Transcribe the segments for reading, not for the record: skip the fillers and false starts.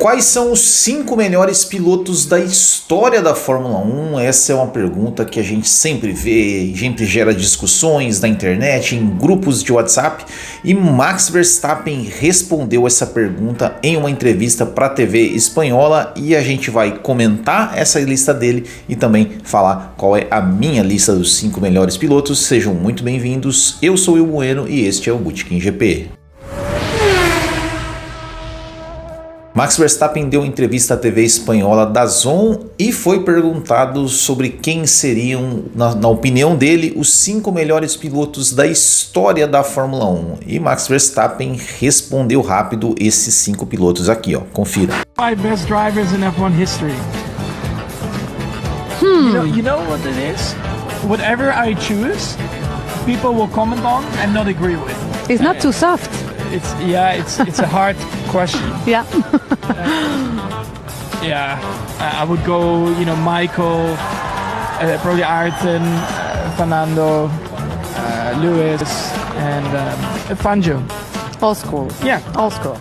Quais são os 5 melhores pilotos da história da Fórmula 1? Essa é uma pergunta que a gente sempre vê, sempre gera discussões na internet, em grupos de WhatsApp. E Max Verstappen respondeu essa pergunta em uma entrevista para a TV espanhola e a gente vai comentar essa lista dele e também falar qual é a minha lista dos 5 melhores pilotos. Sejam muito bem-vindos, eu sou o Will Bueno e este é o Botequim GP. Max Verstappen deu entrevista à TV espanhola DAZN e foi perguntado sobre quem seriam, na opinião dele, os 5 melhores pilotos da história da Fórmula 1. E Max Verstappen respondeu rápido esses 5 pilotos aqui, ó. Confira. 5 best drivers in F1 history. You know what it is? Whatever I choose, people will comment on and not agree with. It's not too soft. It's a hard question. Yeah. I would go, Michael, probably Ayrton, Fernando, Lewis, and Fangio. Old school. Yeah. Old school.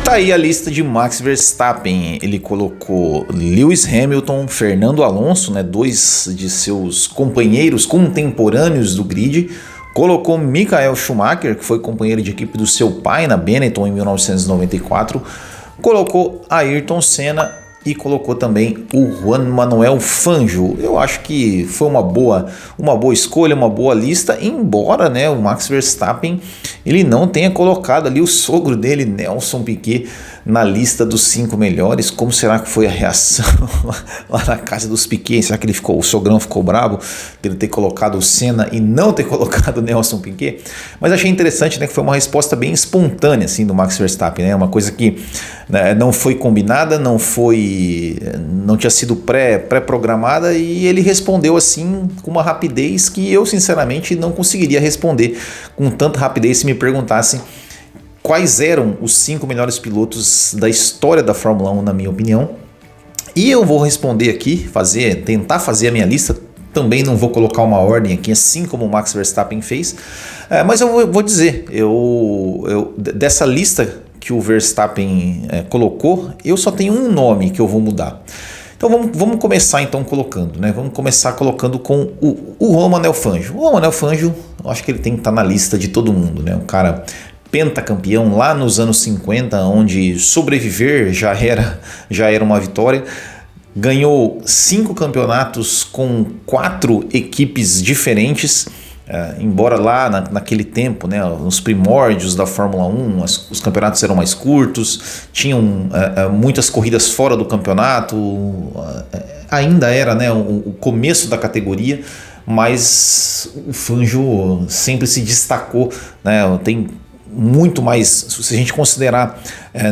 Tá aí a lista de Max Verstappen. Ele colocou Lewis Hamilton, Fernando Alonso, né, 2 de seus companheiros contemporâneos do grid. Colocou Michael Schumacher, que foi companheiro de equipe do seu pai na Benetton em 1994. Colocou Ayrton Senna e colocou também o Juan Manuel Fangio. Eu acho que foi uma boa escolha, uma boa lista, embora, né, o Max Verstappen ele não tenha colocado ali o sogro dele, Nelson Piquet, na lista dos 5 melhores. Como será que foi a reação lá na casa dos Piquet? Será que o sogrão ficou bravo por ele ter colocado o Senna e não ter colocado o Nelson Piquet? Mas achei interessante, né, que foi uma resposta bem espontânea assim, do Max Verstappen, né? Uma coisa que, né, não foi combinada, não tinha sido pré-programada, e ele respondeu assim com uma rapidez que eu sinceramente não conseguiria responder com tanta rapidez se me perguntassem quais eram os 5 melhores pilotos da história da Fórmula 1, na minha opinião. E eu vou responder aqui, tentar fazer a minha lista. Também não vou colocar uma ordem aqui, assim como o Max Verstappen fez. Mas eu vou dizer, dessa lista que o Verstappen colocou, eu só tenho um nome que eu vou mudar. Então vamos começar então colocando, né? Vamos começar colocando com o Juan Manuel Fangio. O Juan Manuel Fangio, eu acho que ele tem que estar na lista de todo mundo, né? Um cara pentacampeão lá nos anos 50, onde sobreviver já era uma vitória. Ganhou 5 campeonatos com 4 equipes diferentes. Embora lá naquele tempo, né, nos primórdios da Fórmula 1, os campeonatos eram mais curtos, tinham muitas corridas fora do campeonato, ainda era, né, o começo da categoria, mas o Fangio sempre se destacou, né, tem muito mais, se a gente considerar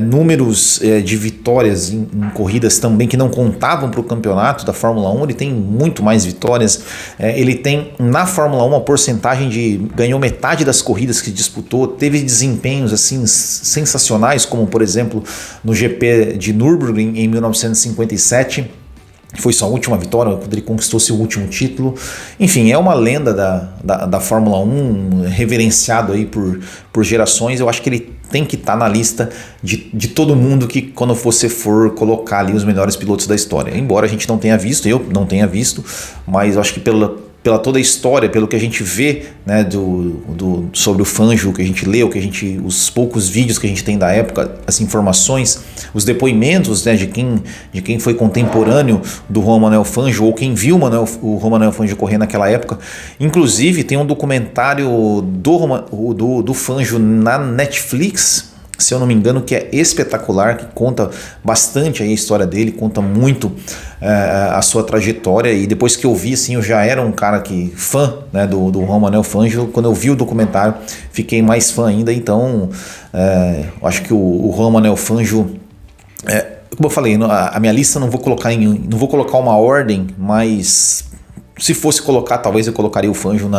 números de vitórias em corridas também que não contavam para o campeonato da Fórmula 1, ele tem muito mais vitórias. Ele tem na Fórmula 1 uma porcentagem ganhou metade das corridas que disputou, teve desempenhos assim sensacionais, como por exemplo no GP de Nürburgring em 1957. Foi sua última vitória, quando ele conquistou seu último título. Enfim, é uma lenda da Fórmula 1, reverenciado aí por gerações. Eu acho que ele tem que estar na lista de todo mundo que, quando você for colocar ali os melhores pilotos da história. Embora a gente não tenha visto, eu não tenha visto, mas eu acho que pela toda a história, pelo que a gente vê, né, sobre o Fangio, que a gente leu, os poucos vídeos que a gente tem da época, as informações, os depoimentos, né, de quem foi contemporâneo do Juan Manuel Fangio, ou quem viu o Juan Manuel Fangio correr naquela época. Inclusive tem um documentário do Fangio na Netflix, se eu não me engano, que é espetacular, que conta bastante aí a história dele, conta muito a sua trajetória. E depois que eu vi, assim, eu já era um cara fã, né, do Juan Manuel Fangio. Quando eu vi o documentário, fiquei mais fã ainda. Então, eu acho que o Juan Manuel Fangio, como eu falei, a minha lista não vou colocar uma ordem, mas se fosse colocar, talvez eu colocaria o Fangio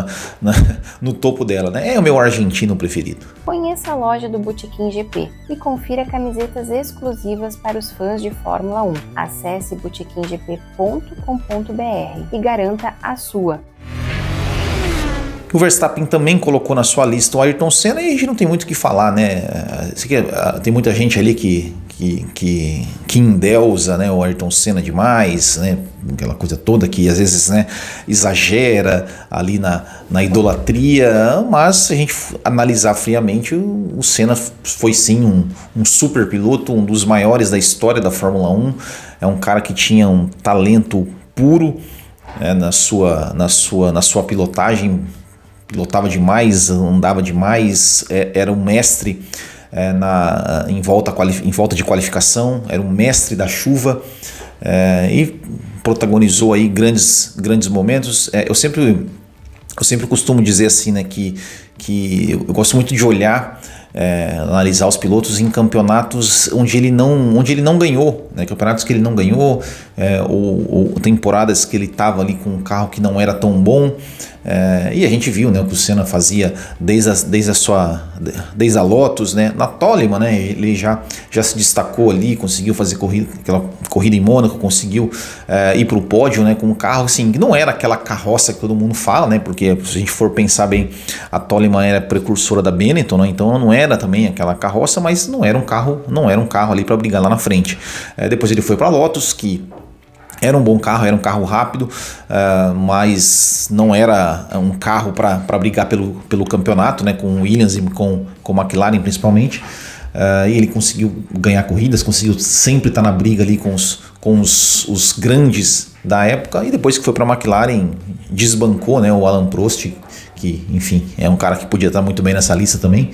no topo dela, né? É o meu argentino preferido. Conheça a loja do Botequim GP e confira camisetas exclusivas para os fãs de Fórmula 1. Acesse botequimgp.com.br e garanta a sua. O Verstappen também colocou na sua lista o Ayrton Senna, e a gente não tem muito o que falar, né? Tem muita gente ali que que endeusa, né, o Ayrton Senna demais, né, aquela coisa toda que às vezes, né, exagera ali na idolatria, mas se a gente analisar friamente, o Senna foi sim um super piloto, um dos maiores da história da Fórmula 1, é um cara que tinha um talento puro, né, na sua pilotagem, pilotava demais, andava demais, era um mestre em volta de qualificação, era um mestre da chuva, e protagonizou aí grandes momentos. Eu sempre costumo dizer assim, né, que eu gosto muito de olhar, analisar os pilotos em campeonatos onde ele não ganhou, né, campeonatos que ele não ganhou, ou temporadas que ele estava ali com um carro que não era tão bom. E a gente viu, né, o que o Senna fazia desde a Lotus, né, na Toleman, né, ele já se destacou ali, conseguiu fazer aquela corrida em Mônaco, conseguiu ir para o pódio, né, com um carro assim, que não era aquela carroça que todo mundo fala, né, porque se a gente for pensar bem, a Toleman era precursora da Benetton, né, então não era também aquela carroça, mas não era um carro ali para brigar lá na frente. Depois ele foi para a Lotus, que era um bom carro, era um carro rápido, mas não era um carro para brigar pelo campeonato, né, com Williams e com McLaren principalmente. E ele conseguiu ganhar corridas, conseguiu sempre estar na briga ali com os grandes da época, e depois que foi para a McLaren desbancou, né, o Alain Prost, que enfim é um cara que podia estar muito bem nessa lista também,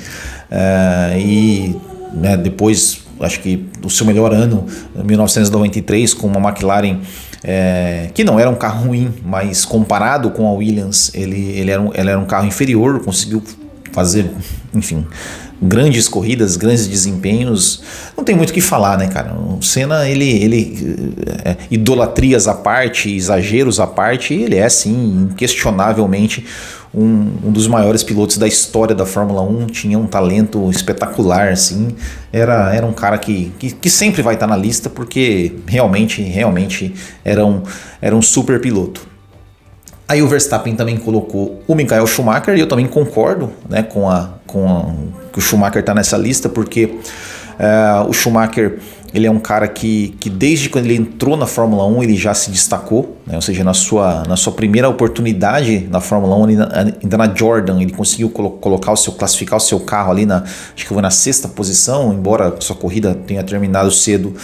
né, depois acho que o seu melhor ano, 1993, com uma McLaren que não era um carro ruim, mas comparado com a Williams, ele era um carro inferior, conseguiu fazer, enfim, grandes corridas, grandes desempenhos. Não tem muito o que falar, né, cara? O Senna, idolatrias à parte, exageros à parte, ele é, sim, inquestionavelmente um dos maiores pilotos da história da Fórmula 1, tinha um talento espetacular, assim, era um cara que sempre vai estar na lista, porque realmente era um super piloto. Aí o Verstappen também colocou o Michael Schumacher, e eu também concordo, né, que o Schumacher está nessa lista, porque o Schumacher, ele é um cara que desde quando ele entrou na Fórmula 1 ele já se destacou, né? Ou seja, na sua primeira oportunidade na Fórmula 1, ainda na Jordan, ele conseguiu classificar o seu carro ali acho que foi na 6ª posição, embora sua corrida tenha terminado cedo.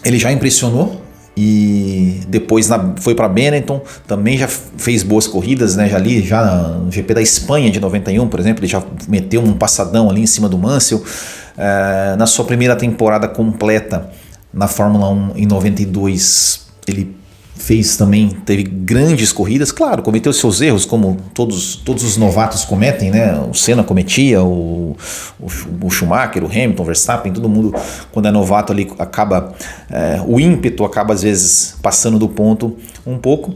Ele já impressionou. E depois foi para Benetton, também já fez boas corridas, né? Já no GP da Espanha de 91, por exemplo, ele já meteu um passadão ali em cima do Mansell. Na sua primeira temporada completa na Fórmula 1 em 92, ele teve grandes corridas, claro, cometeu seus erros, como todos os novatos cometem, né? O Senna cometia, o Schumacher, o Hamilton, o Verstappen, todo mundo, quando é novato ali, acaba, o ímpeto acaba às vezes passando do ponto um pouco.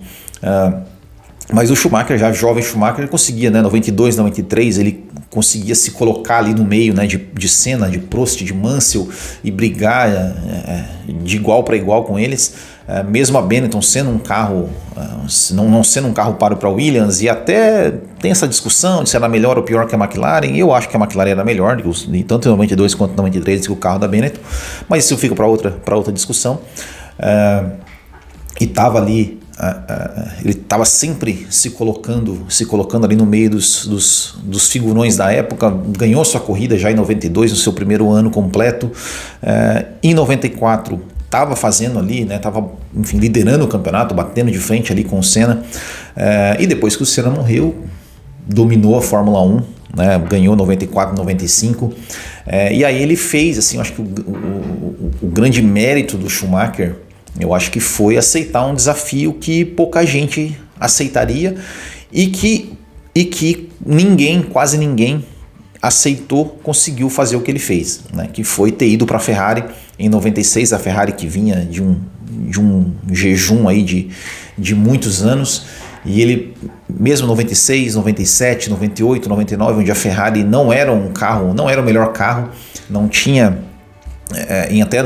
Mas o Schumacher, já jovem Schumacher, ele conseguia, né, 92, 93, ele conseguia se colocar ali no meio, né, de Senna, de Prost, de Mansell, e brigar de igual para igual com eles, mesmo a Benetton sendo um carro, não sendo um carro para Williams, e até tem essa discussão de se era melhor ou pior que a McLaren. Eu acho que a McLaren era melhor, tanto em 92 quanto em 93, que o carro da Benetton, mas isso fica para outra discussão. E estava ali, ele estava sempre se colocando ali no meio dos figurões da época, ganhou sua corrida já em 92, no seu primeiro ano completo. Em 94 estava fazendo ali, né, estava, enfim, liderando o campeonato, batendo de frente ali com o Senna, e depois que o Senna morreu, dominou a Fórmula 1, né, ganhou 94, 95, e aí ele fez, assim, eu acho que o grande mérito do Schumacher, eu acho que foi aceitar um desafio que pouca gente aceitaria, e que quase ninguém aceitou, conseguiu fazer o que ele fez, né? Que foi ter ido para a Ferrari em 96, a Ferrari que vinha de um jejum aí de muitos anos, e ele, mesmo 96, 97, 98, 99, onde a Ferrari não era o melhor carro, não tinha, em até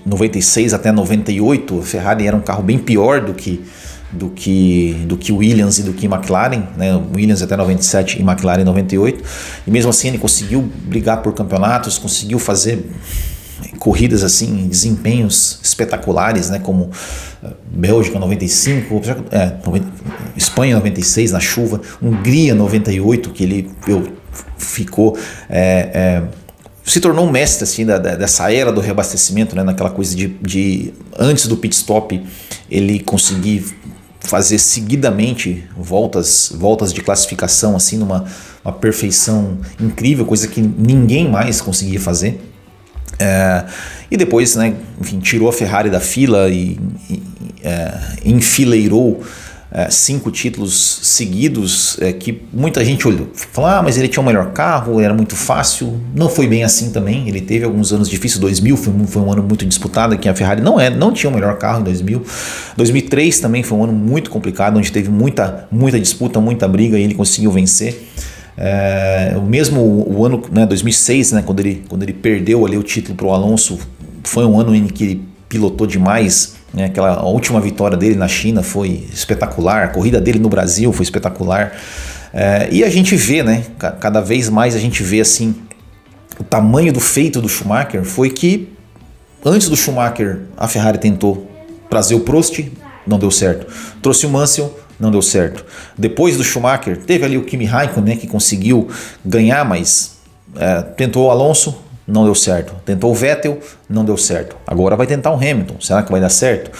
96 até 98, a Ferrari era um carro bem pior do que Williams e do que McLaren, né? Williams até 97 e McLaren 98, e mesmo assim ele conseguiu brigar por campeonatos, conseguiu fazer corridas assim, desempenhos espetaculares, né, como Bélgica 95, Espanha 96 na chuva, Hungria 98, que ele ficou se tornou um mestre assim, dessa era do reabastecimento, né, naquela coisa de antes do pit stop ele conseguir fazer seguidamente voltas de classificação assim, numa uma perfeição incrível, coisa que ninguém mais conseguia fazer. E depois, né, enfim, tirou a Ferrari da fila e enfileirou 5 títulos seguidos, que muita gente olhou, falou, mas ele tinha o melhor carro, era muito fácil. Não foi bem assim também, ele teve alguns anos difíceis. 2000 foi um ano muito disputado, que a Ferrari não tinha o melhor carro em 2000. 2003 também foi um ano muito complicado, onde teve muita disputa, muita briga, e ele conseguiu vencer. Mesmo o ano, né, 2006, né, quando ele perdeu ali o título para o Alonso, foi um ano em que ele pilotou demais, né, a última vitória dele na China foi espetacular, a corrida dele no Brasil foi espetacular, e a gente vê, né, cada vez mais a gente vê assim, o tamanho do feito do Schumacher foi que antes do Schumacher a Ferrari tentou trazer o Prost, não deu certo, trouxe o Mansell, não deu certo. Depois do Schumacher, teve ali o Kimi Raikkonen, né, que conseguiu ganhar, mas tentou o Alonso, não deu certo. Tentou o Vettel, não deu certo. Agora vai tentar o Hamilton, será que vai dar certo?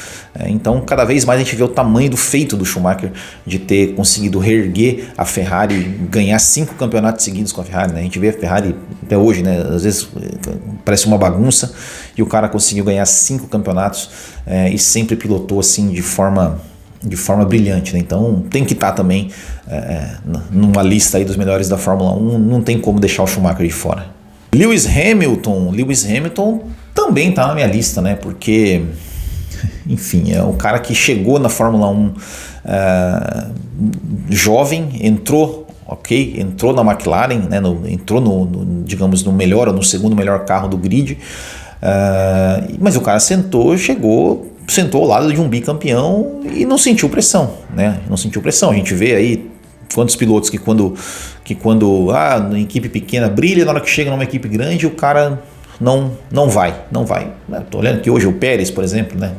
Então, cada vez mais a gente vê o tamanho do feito do Schumacher de ter conseguido reerguer a Ferrari, ganhar 5 campeonatos seguidos com a Ferrari, né? A gente vê a Ferrari até hoje, né? Às vezes parece uma bagunça, e o cara conseguiu ganhar 5 campeonatos e sempre pilotou assim de forma brilhante, né? Então tem que estar também numa lista aí dos melhores da Fórmula 1, não tem como deixar o Schumacher de fora. Lewis Hamilton também está na minha lista, né? Porque, enfim, é o cara que chegou na Fórmula 1 jovem, entrou na McLaren, né? Entrou digamos, no melhor ou no segundo melhor carro do grid, mas o cara sentou ao lado de um bicampeão e não sentiu pressão, né? Não sentiu pressão. A gente vê aí quantos pilotos que quando na equipe pequena brilha, na hora que chega numa equipe grande o cara não vai. Tô olhando aqui hoje o Pérez, por exemplo, né?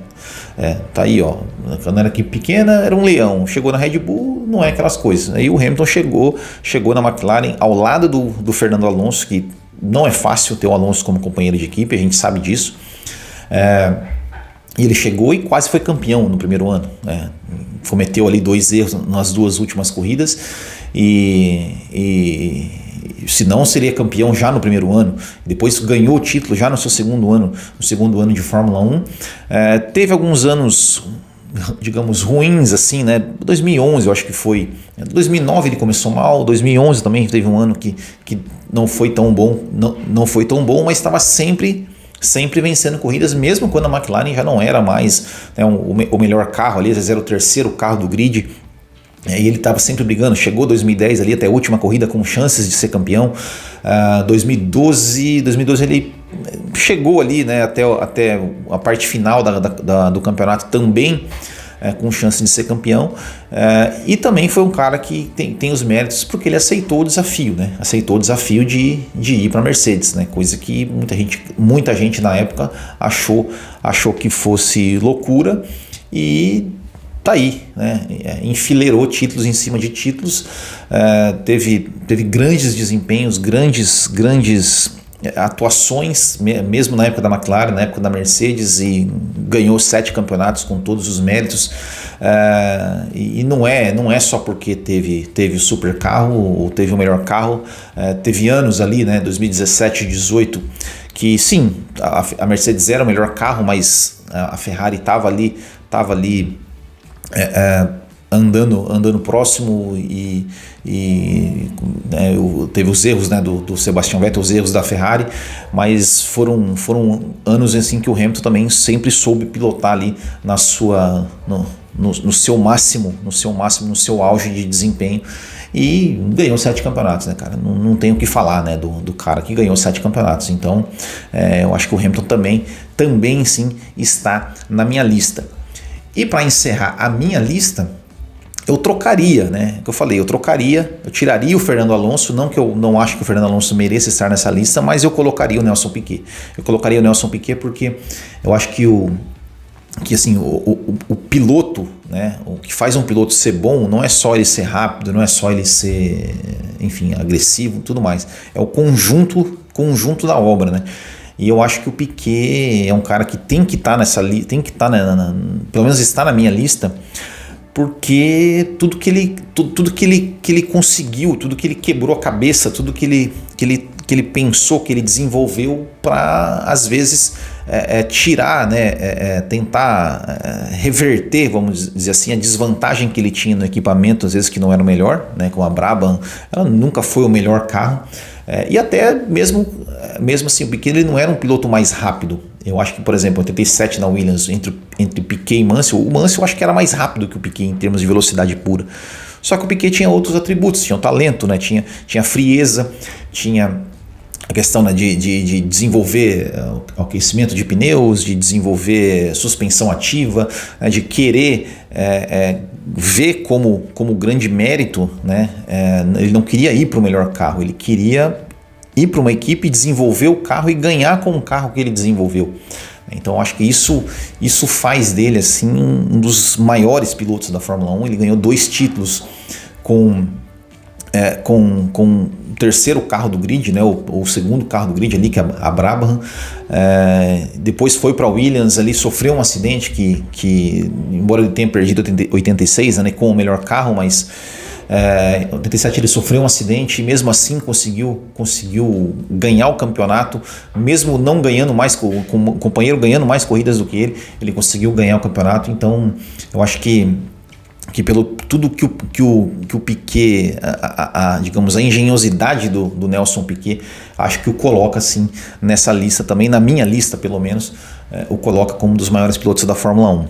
Tá aí, ó. Quando era equipe pequena era um leão, chegou na Red Bull, não é aquelas coisas. Aí o Hamilton chegou na McLaren ao lado do Fernando Alonso, que não é fácil ter o Alonso como companheiro de equipe, a gente sabe disso. E ele chegou e quase foi campeão no primeiro ano, né? Cometeu ali 2 erros nas 2 últimas corridas e se não seria campeão já no primeiro ano. Depois ganhou o título já no seu segundo ano de Fórmula 1. Teve alguns anos, digamos, ruins assim, né? 2011 eu acho que foi, 2009 ele começou mal, 2011 também teve um ano que não foi tão bom, não foi tão bom, mas estava sempre vencendo corridas, mesmo quando a McLaren já não era mais, né, o melhor carro ali, às vezes era o 3º carro do grid, e ele estava sempre brigando. Chegou 2010 ali até a última corrida com chances de ser campeão. 2012 ele chegou ali, né, até a parte final do campeonato também com chance de ser campeão, e também foi um cara que tem os méritos porque ele aceitou o desafio, né? Aceitou o desafio de ir para a Mercedes, né? Coisa que muita gente na época achou que fosse loucura, e tá aí, né? Enfileirou títulos em cima de títulos, teve grandes desempenhos, grandes atuações, mesmo na época da McLaren, na época da Mercedes, e ganhou 7 campeonatos com todos os méritos, e não é só porque teve o super carro ou teve o melhor carro. Teve anos ali, né, 2017 e 2018, que sim, a Mercedes era o melhor carro, mas a Ferrari estava ali andando próximo, e teve os erros, né, do Sebastian Vettel, os erros da Ferrari, mas foram anos assim que o Hamilton também sempre soube pilotar ali no seu máximo, no seu auge de desempenho, e ganhou 7 campeonatos, né, cara? Não tem o que falar, né, do cara que ganhou 7 campeonatos. Então eu acho que o Hamilton também sim está na minha lista. E para encerrar a minha lista, eu trocaria, né? Que eu falei, eu tiraria o Fernando Alonso, não que eu não acho que o Fernando Alonso mereça estar nessa lista, mas eu colocaria o Nelson Piquet. Eu colocaria o Nelson Piquet porque eu acho que o piloto, né? O que faz um piloto ser bom não é só ele ser rápido, não é só ele ser, enfim, agressivo, tudo mais. É o conjunto da obra, né? E eu acho que o Piquet é um cara que tem que estar nessa lista, tem que estar pelo menos está na minha lista, porque tudo que ele conseguiu, tudo que ele quebrou a cabeça, tudo que ele pensou, que ele desenvolveu para, às vezes, tirar, né, tentar reverter, vamos dizer assim, a desvantagem que ele tinha no equipamento, às vezes que não era o melhor, né, com a Brabham, ela nunca foi o melhor carro, e até mesmo assim, o Piquet ele não era um piloto mais rápido. Eu acho que, por exemplo, em 87 na Williams, entre Piquet e Mansell, o Mansell eu acho que era mais rápido que o Piquet em termos de velocidade pura. Só que o Piquet tinha outros atributos, tinha o talento, né? Tinha frieza, tinha a questão, né, de desenvolver o aquecimento de pneus, de desenvolver suspensão ativa, né, de querer ver como grande mérito, né? Ele não queria ir para o melhor carro, ele queria ir para uma equipe, desenvolver o carro e ganhar com o carro que ele desenvolveu. Então acho que isso faz dele assim um dos maiores pilotos da Fórmula 1. Ele ganhou 2 títulos com o terceiro carro do grid, né, o segundo carro do grid ali, que é a Brabham. Depois foi para a Williams, ali sofreu um acidente que embora ele tenha perdido 86, né, com o melhor carro, mas em 87 ele sofreu um acidente e mesmo assim conseguiu ganhar o campeonato, mesmo não ganhando mais, com o companheiro ganhando mais corridas do que ele conseguiu ganhar o campeonato. Então eu acho que pelo tudo que o Piquet, digamos, a engenhosidade do Nelson Piquet, acho que o coloca assim nessa lista também, na minha lista pelo menos, o coloca como um dos maiores pilotos da Fórmula 1.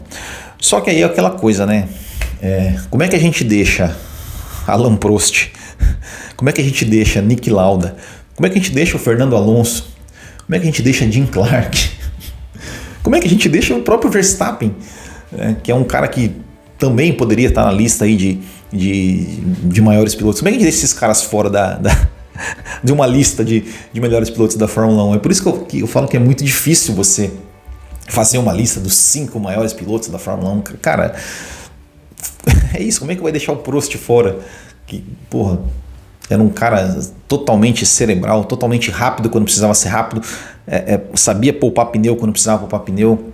Só que aí é aquela coisa, né? Como é que a gente deixa Alain Prost? Como é que a gente deixa Niki Lauda? Como é que a gente deixa o Fernando Alonso? Como é que a gente deixa Jim Clark? Como é que a gente deixa o próprio Verstappen, que é um cara que também poderia estar na lista aí de maiores pilotos? Como é que a gente deixa esses caras fora de uma lista de melhores pilotos da Fórmula 1? É por isso que eu falo que é muito difícil você fazer uma lista dos 5 maiores pilotos da Fórmula 1. Cara, é isso, como é que vai deixar o Prost fora? Que, porra, era um cara totalmente cerebral, totalmente rápido quando precisava ser rápido, sabia poupar pneu quando precisava poupar pneu.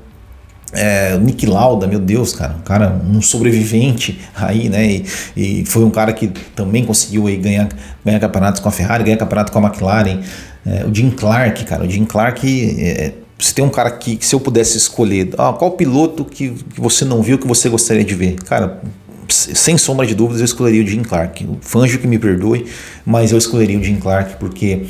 O Niki Lauda, meu Deus, cara, um sobrevivente aí, né? E foi um cara que também conseguiu aí ganhar campeonatos com a Ferrari, ganhar campeonato com a McLaren. O Jim Clark, se tem um cara que se eu pudesse escolher, qual piloto que você não viu que você gostaria de ver? Cara, sem sombra de dúvidas eu escolheria o Jim Clark. O Fangio que me perdoe, mas eu escolheria o Jim Clark porque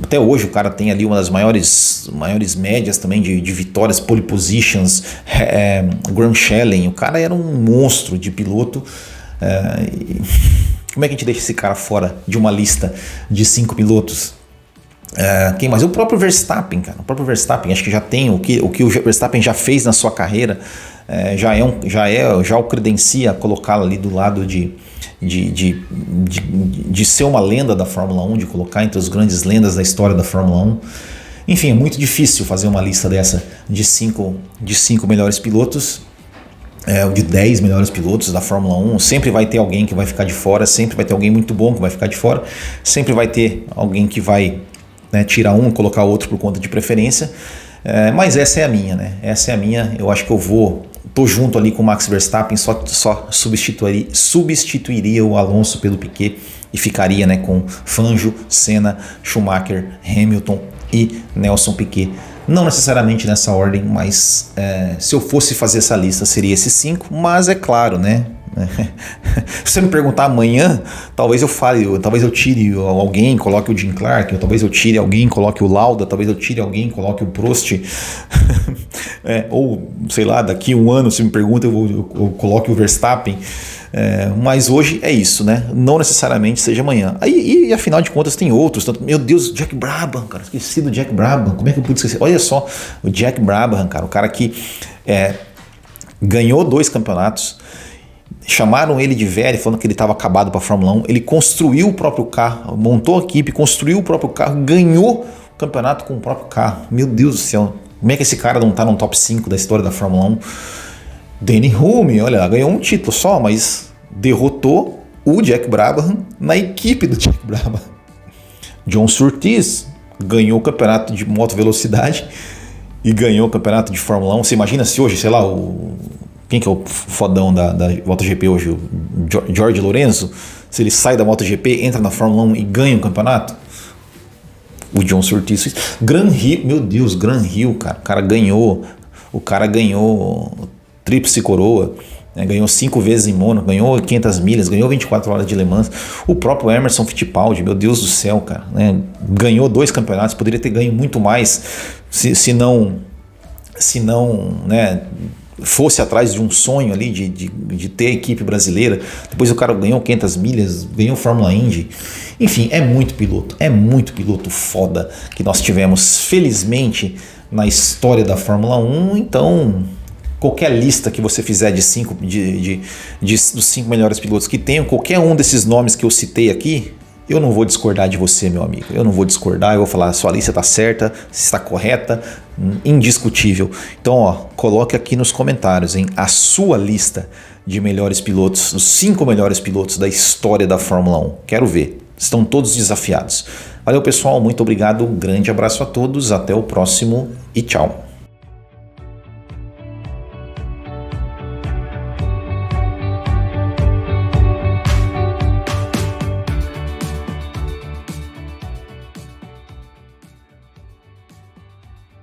até hoje o cara tem ali uma das maiores médias também de vitórias, pole positions, Grand Chelem. O cara era um monstro de piloto. Como é que a gente deixa esse cara fora de uma lista de 5 pilotos? Quem mais? O próprio Verstappen, cara. O próprio Verstappen, acho que já tem o que o Verstappen já fez na sua carreira, já o credencia a colocá-lo ali do lado de ser uma lenda da Fórmula 1, de colocar entre as grandes lendas da história da Fórmula 1. Enfim, é muito difícil fazer uma lista dessa de 5 melhores pilotos, de 10 melhores pilotos da Fórmula 1. Sempre vai ter alguém que vai ficar de fora, sempre vai ter alguém muito bom que vai ficar de fora, sempre vai ter alguém que vai, né, tirar um e colocar outro por conta de preferência. Mas essa é a minha, né? Essa é a minha. Eu acho que tô junto ali com o Max Verstappen, só substituiria o Alonso pelo Piquet e ficaria, né, com Fangio, Senna, Schumacher, Hamilton e Nelson Piquet. Não necessariamente nessa ordem, mas se eu fosse fazer essa lista seria esses 5, mas é claro, né? Se você me perguntar amanhã, talvez eu tire alguém, coloque o Jim Clark, ou talvez eu tire alguém, coloque o Lauda, talvez eu tire alguém, coloque o Prost, ou sei lá, daqui a um ano, se me pergunta, eu coloque o Verstappen. Mas hoje é isso, né? Não necessariamente seja amanhã. E afinal de contas tem outros. Meu Deus, Jack Brabham, cara, esqueci do Jack Brabham. Como é que eu pude esquecer? Olha só, o Jack Brabham, cara, o cara que ganhou 2 campeonatos, chamaram ele de velho, falando que ele estava acabado para a Fórmula 1. Ele construiu o próprio carro, montou a equipe, construiu o próprio carro, ganhou o campeonato com o próprio carro. Meu Deus do céu, como é que esse cara não está no top 5 da história da Fórmula 1? Danny Hulme, olha, ganhou um título só, mas derrotou o Jack Brabham na equipe do Jack Brabham. John Surtees ganhou o campeonato de moto velocidade e ganhou o campeonato de Fórmula 1. Você imagina se hoje, sei lá, quem que é o fodão da MotoGP hoje? O Jorge Lorenzo? Se ele sai da MotoGP, entra na Fórmula 1 e ganha o campeonato? O John Surtees. Gran Hill, meu Deus, Gran Hill, cara. O cara ganhou tríplice coroa. Ganhou 5 vezes em Mônaco, ganhou 500 milhas, ganhou 24 horas de Le Mans. O próprio Emerson Fittipaldi, meu Deus do céu, cara, né? Ganhou 2 campeonatos, poderia ter ganho muito mais se não, né, fosse atrás de um sonho ali de ter a equipe brasileira. Depois o cara ganhou 500 milhas, ganhou Fórmula Indy. Enfim, é muito piloto foda que nós tivemos, felizmente, na história da Fórmula 1. Então, qualquer lista que você fizer dos 5 melhores pilotos que tenham, qualquer um desses nomes que eu citei aqui, eu não vou discordar de você, meu amigo. Eu não vou discordar, eu vou falar, sua lista está certa, está correta, indiscutível. Então, ó, coloque aqui nos comentários, hein, a sua lista de melhores pilotos, os 5 melhores pilotos da história da Fórmula 1. Quero ver. Estão todos desafiados. Valeu, pessoal, muito obrigado, um grande abraço a todos, até o próximo e tchau.